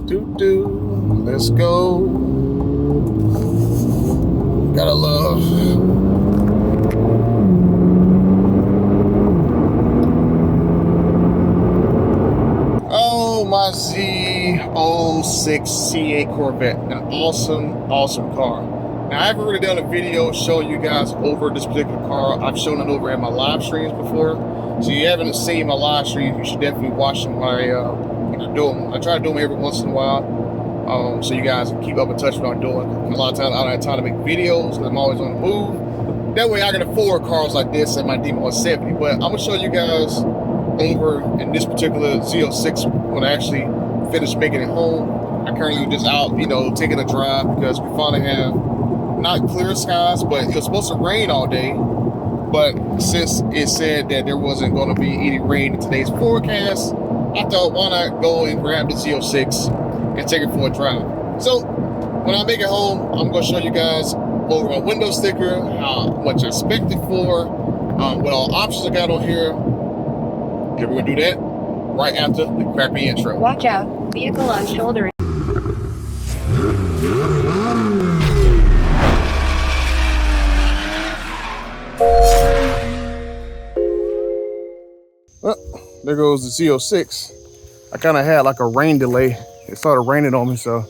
Let's go. Gotta love. Oh, my Z06 C8 Corvette. An awesome car. Now, I haven't really done a video showing you guys over this particular car. I've shown it over at my live streams before. So if you haven't seen my live streams, you should definitely watch them when I do them. I try to do them every once in a while, so you guys can keep up in touch with what I'm doing. A lot of times I don't have time to make videos because I'm always on the move. That way I can afford cars like this and my D170. But I'm gonna show you guys over in this particular Z06 when I actually finish making it home. I currently just out, taking a drive because we finally have not clear skies, but it was supposed to rain all day. But since it said that there wasn't going to be any rain in today's forecast, I thought, why not go and grab the Z06 and take it for a drive. So when I make it home, I'm going to show you guys over my window sticker, how much I expect it for, what all options I got on here. Okay, we're going to do that right after the crappy intro. Watch out, vehicle on shoulder. Well, there goes the Z06. I kind of had like a rain delay. It started raining on me, so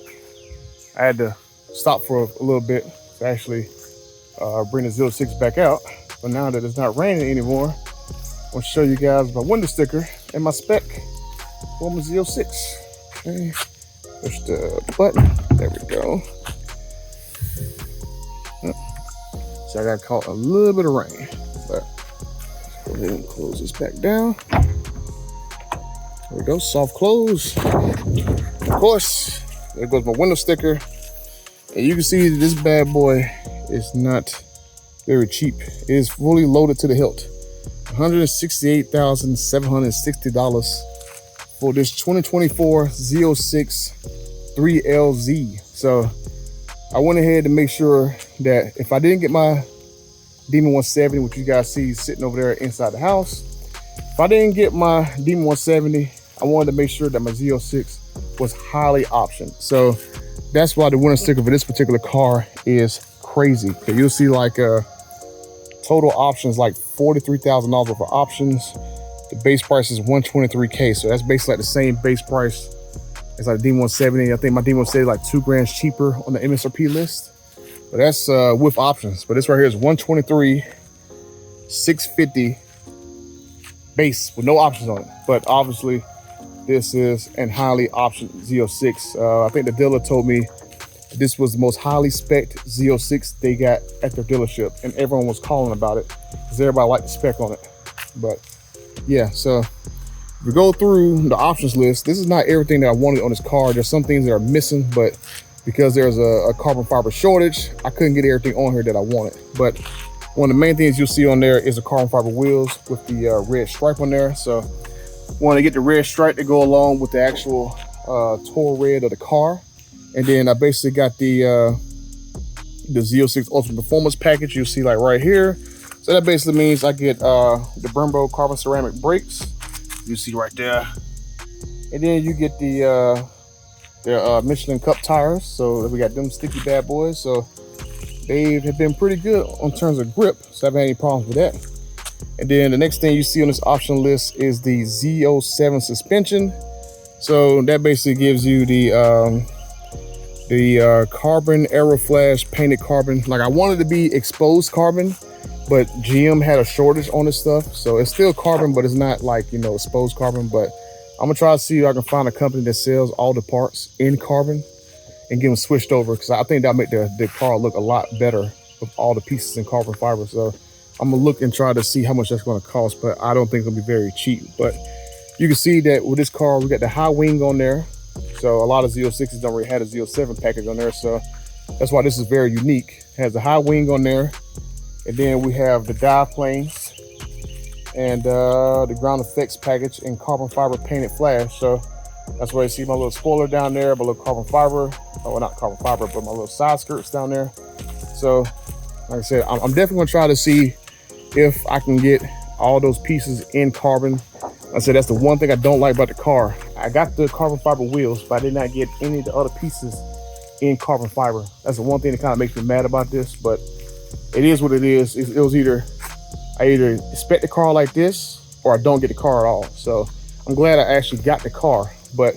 I had to stop for a little bit to actually bring the Z06 back out. But now that it's not raining anymore, I'm gonna show you guys my window sticker and my spec for my Z06. Okay, push the button. There we go. So I got caught a little bit of rain, but let's go ahead and close this back down. There we go, soft close. Of course, there goes my window sticker. And you can see that this bad boy is not very cheap. It is fully loaded to the hilt. $168,760 for this 2024 Z06 3LZ. So I went ahead to make sure that if I didn't get my Demon 170, which you guys see sitting over there inside the house, if I didn't get my Demon 170, I wanted to make sure that my Z06 was highly optioned. So that's why the winter sticker for this particular car is crazy. Okay, you'll see like total options like $43,000 worth of options. The base price is $123K, so that's basically like the same base price as like the D170. I think my D170 is like $2 cheaper on the MSRP list, but that's with options. But this right here is $123,650 base with no options on it. But obviously this is an highly optioned Z06. I think the dealer told me this was the most highly spec'd Z06 they got at their dealership, and everyone was calling about it because everybody liked the spec on it. But yeah, so if we go through the options list, this is not everything that I wanted on this car. There's some things that are missing, but because there's a carbon fiber shortage, I couldn't get everything on here that I wanted. But one of the main things you'll see on there is the carbon fiber wheels with the red stripe on there. So want to get the red stripe to go along with the actual Toro red of the car. And then I basically got the Z06 Ultimate Performance package. You'll see like right here. So that basically means I get the Brembo carbon ceramic brakes. You see right there. And then you get the Michelin Cup tires. So we got them sticky bad boys. So they have been pretty good on terms of grip. So I haven't had any problems with that. And then the next thing you see on this option list is the Z07 suspension. So that basically gives you the carbon aero flash painted carbon. Like I wanted to be exposed carbon, but GM had a shortage on this stuff. So it's still carbon, but it's not like, exposed carbon. But I'm gonna try to see if I can find a company that sells all the parts in carbon and get them switched over, because I think that'll make the car look a lot better with all the pieces in carbon fiber. So I'm gonna look and try to see how much that's gonna cost, but I don't think it'll be very cheap. But you can see that with this car, we got the high wing on there. So a lot of Z06s don't already have a Z07 package on there. So that's why this is very unique. It has the high wing on there. And then we have the dive planes and the ground effects package in carbon fiber painted flash. So that's why you see my little spoiler down there, my little carbon fiber, well, not carbon fiber, but my little side skirts down there. So like I said, I'm definitely gonna try to see if I can get all those pieces in carbon. Like I said, that's the one thing I don't like about the car. I got the carbon fiber wheels, but I did not get any of the other pieces in carbon fiber. That's the one thing that kind of makes me mad about this, but it is what it is. It was either I either spec the car like this or I don't get the car at all. So I'm glad I actually got the car, but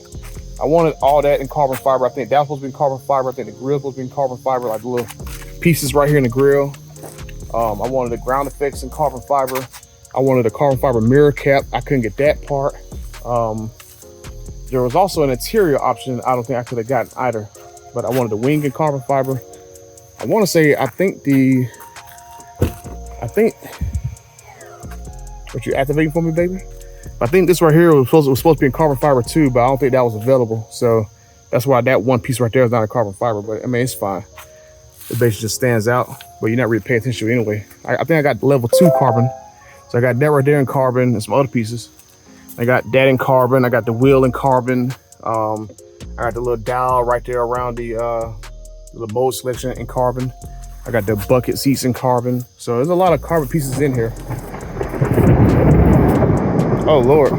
I wanted all that in carbon fiber. I think that was supposed to be in carbon fiber. I think the grill was supposed to be in carbon fiber, like the little pieces right here in the grill. I wanted the ground effects in carbon fiber. I wanted a carbon fiber mirror cap. I couldn't get that part. There was also an interior option. I don't think I could have gotten either, but I wanted the wing in carbon fiber. I want to say, I think what you activating for me, baby? I think this right here was supposed to be in carbon fiber too, but I don't think that was available. So that's why that one piece right there is not a carbon fiber, but I mean, it's fine. It basically just stands out, but you're not really paying attention to it anyway. I think I got level 2 carbon. So I got that right there in carbon and some other pieces. I got that in carbon. I got the wheel in carbon. I got the little dial right there around the mode selection in carbon. I got the bucket seats in carbon. So there's a lot of carbon pieces in here. Oh Lord.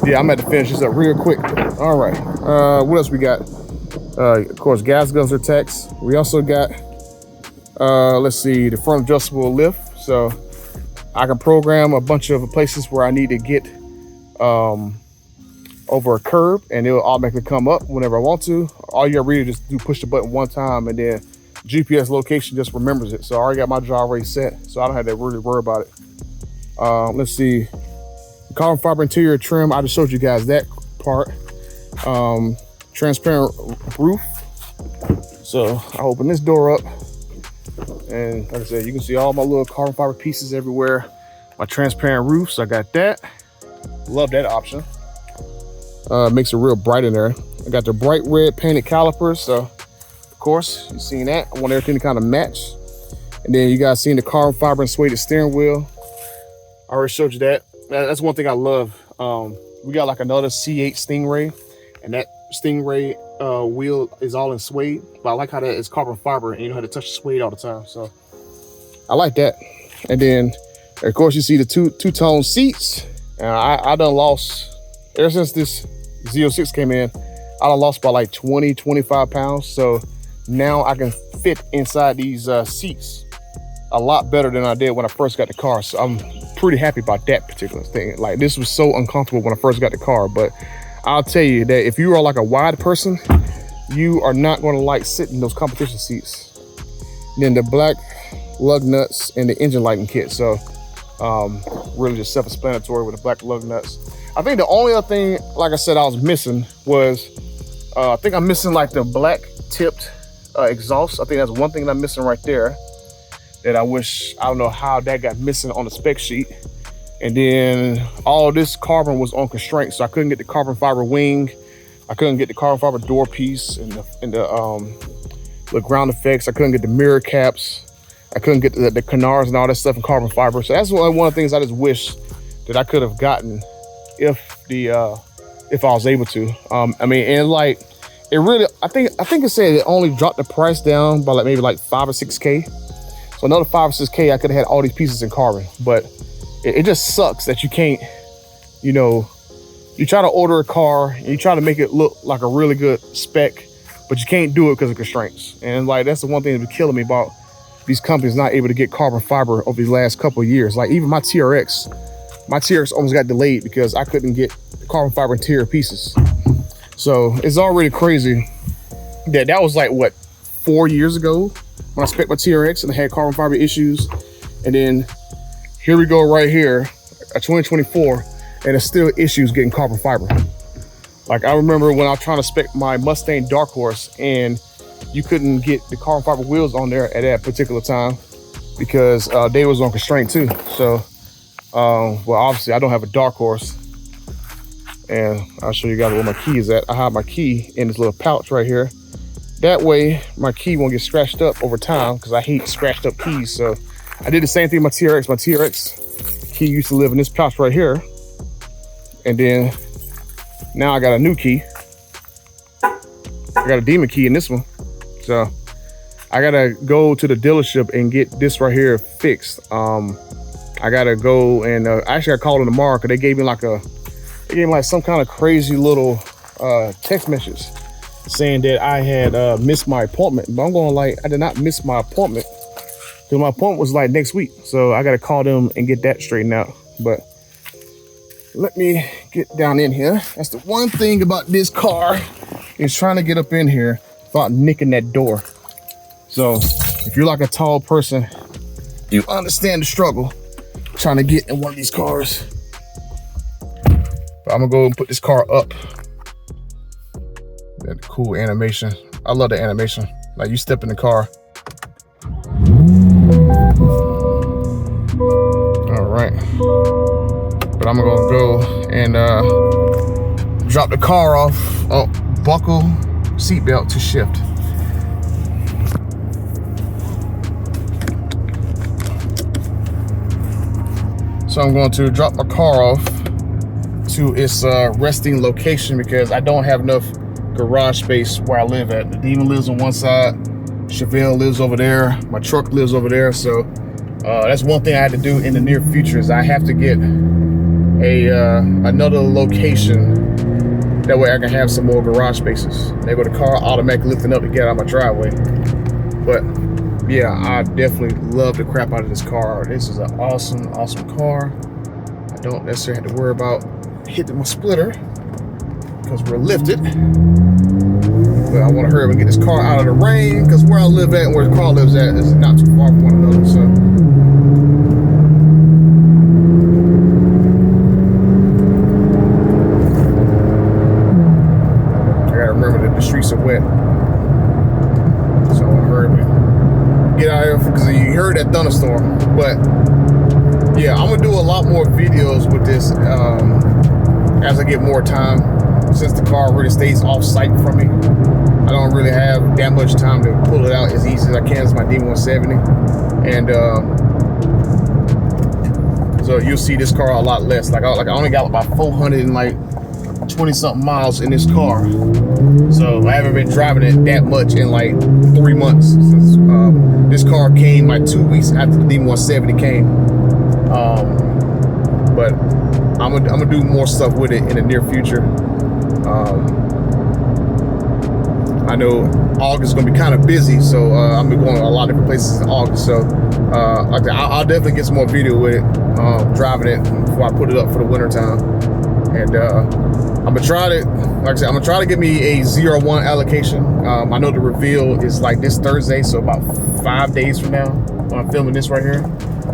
Yeah, I'm gonna have to finish this up real quick. All right, what else we got? Of course, gas guzzler techs. We also got, let's see, the front adjustable lift. So I can program a bunch of places where I need to get over a curb, and it will automatically come up whenever I want to. All you really just do push the button one time, and then GPS location just remembers it. So I already got my job already set, so I don't have to really worry about it. Let's see, carbon fiber interior trim. I just showed you guys that part. Transparent roof. So I open this door up, and like I said, you can see all my little carbon fiber pieces everywhere. My transparent roofs, I got that. Love that option. Makes it real bright in there. I got the bright red painted calipers, so of course you've seen that. I want everything to kind of match. And then you guys seen the carbon fiber and suede steering wheel. I already showed you that. That's one thing I love. We got like another C8 Stingray, and that Stingray wheel is all in suede, but I like how that is carbon fiber and you don't have to touch the suede all the time. So I like that. And then of course you see the two-tone seats. I done lost, ever since this Z06 came in, I done lost by like 20-25 pounds. So now I can fit inside these seats a lot better than I did when I first got the car. So I'm pretty happy about that particular thing. Like, this was so uncomfortable when I first got the car, but I'll tell you that if you are like a wide person, you are not going to like sitting in those competition seats. And then the black lug nuts and the engine lighting kit. So really just self-explanatory with the black lug nuts. I think the only other thing, like I said, I was missing was, I think I'm missing like the black tipped exhaust. I think that's one thing that I'm missing right there that I wish, I don't know how that got missing on the spec sheet. And then all of this carbon was on constraint, so I couldn't get the carbon fiber wing. I couldn't get the carbon fiber door piece and the ground effects. I couldn't get the mirror caps. I couldn't get the canards and all that stuff in carbon fiber. So that's one of the things I just wish that I could have gotten if I was able to. I mean, and like, it really, I think it said it only dropped the price down by like maybe like 5 or 6K. So another 5 or 6K, I could have had all these pieces in carbon, but it just sucks that you can't, you know, you try to order a car and you try to make it look like a really good spec, but you can't do it because of constraints. And like, that's the one thing that's killing me about these companies not able to get carbon fiber over these last couple of years. Like even my TRX almost got delayed because I couldn't get the carbon fiber interior pieces. So it's already crazy that was like, what, 4 years ago when I spec my TRX and I had carbon fiber issues. And then here we go right here, 2024, and it's still issues getting carbon fiber. Like I remember when I was trying to spec my Mustang Dark Horse and you couldn't get the carbon fiber wheels on there at that particular time because they was on constraint too. So, well, obviously I don't have a Dark Horse, and I'll show you guys where my key is at. I have my key in this little pouch right here. That way my key won't get scratched up over time because I hate scratched up keys. So I did the same thing with my TRX. My TRX key used to live in this pouch right here. And then now I got a new key. I got a demon key in this one. So I gotta go to the dealership and get this right here fixed. I gotta go and actually I called them tomorrow because they gave me like I gave him like some kind of crazy little text message saying that I had missed my appointment. But I'm going like, I did not miss my appointment, because my appointment was like next week. So I got to call them and get that straightened out. But let me get down in here. That's the one thing about this car, is trying to get up in here without nicking that door. So if you're like a tall person, you understand the struggle trying to get in one of these cars. But I'm gonna go and put this car up. That cool animation. I love the animation. Like, you step in the car. All right. But I'm gonna go and drop the car off. Oh, buckle seatbelt to shift. So I'm going to drop my car off to its resting location, because I don't have enough garage space where I live at. The Demon lives on one side, Chevelle lives over there, my truck lives over there. So that's one thing I had to do in the near future, is I have to get another location. That way I can have some more garage spaces. There go the car automatically lifting up to get out of my driveway. But yeah, I definitely love the crap out of this car. This is an awesome, awesome car. I don't necessarily have to worry about hitting my splitter, because we're lifted. But I want to hurry up and get this car out of the rain, because where I live at and where the car lives at is not too far from one another. So I gotta remember that the streets are wet. So I want to hurry up and get out of here, because you heard that thunderstorm. But yeah, I'm gonna do a lot more videos with this as I get more time, since the car really stays off site from me. I don't really have that much time to pull it out as easy as I can as my D170. And so you'll see this car a lot less. Like I only got about 420 something miles in this car. So I haven't been driving it that much in like 3 months, since this car came like 2 weeks after the D170 came. But I'm gonna do more stuff with it in the near future. I know August is gonna be kind of busy, so I'm gonna be going to a lot of different places in August. So I'll definitely get some more video with it, driving it before I put it up for the winter time. And I'm gonna try to, like I said, I'm gonna try to get me a 01 allocation. I know the reveal is like this Thursday, so about 5 days from now when I'm filming this right here.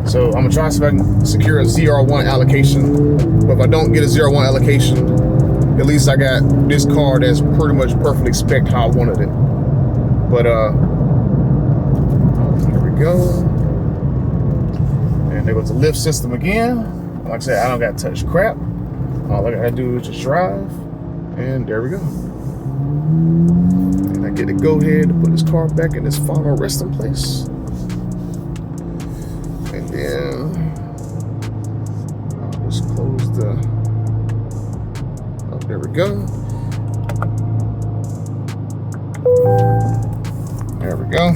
So I'm gonna try to see if I can secure a 01 allocation. But if I don't get a 01 allocation, at least I got this car that's pretty much perfectly spec'd how I wanted it. But there we go. And there goes the lift system again. Like I said, I don't gotta touch crap. All I gotta do is just drive, and there we go. And I get to go ahead and put this car back in its final resting place. And then I'll just close the, oh, there we go. There we go.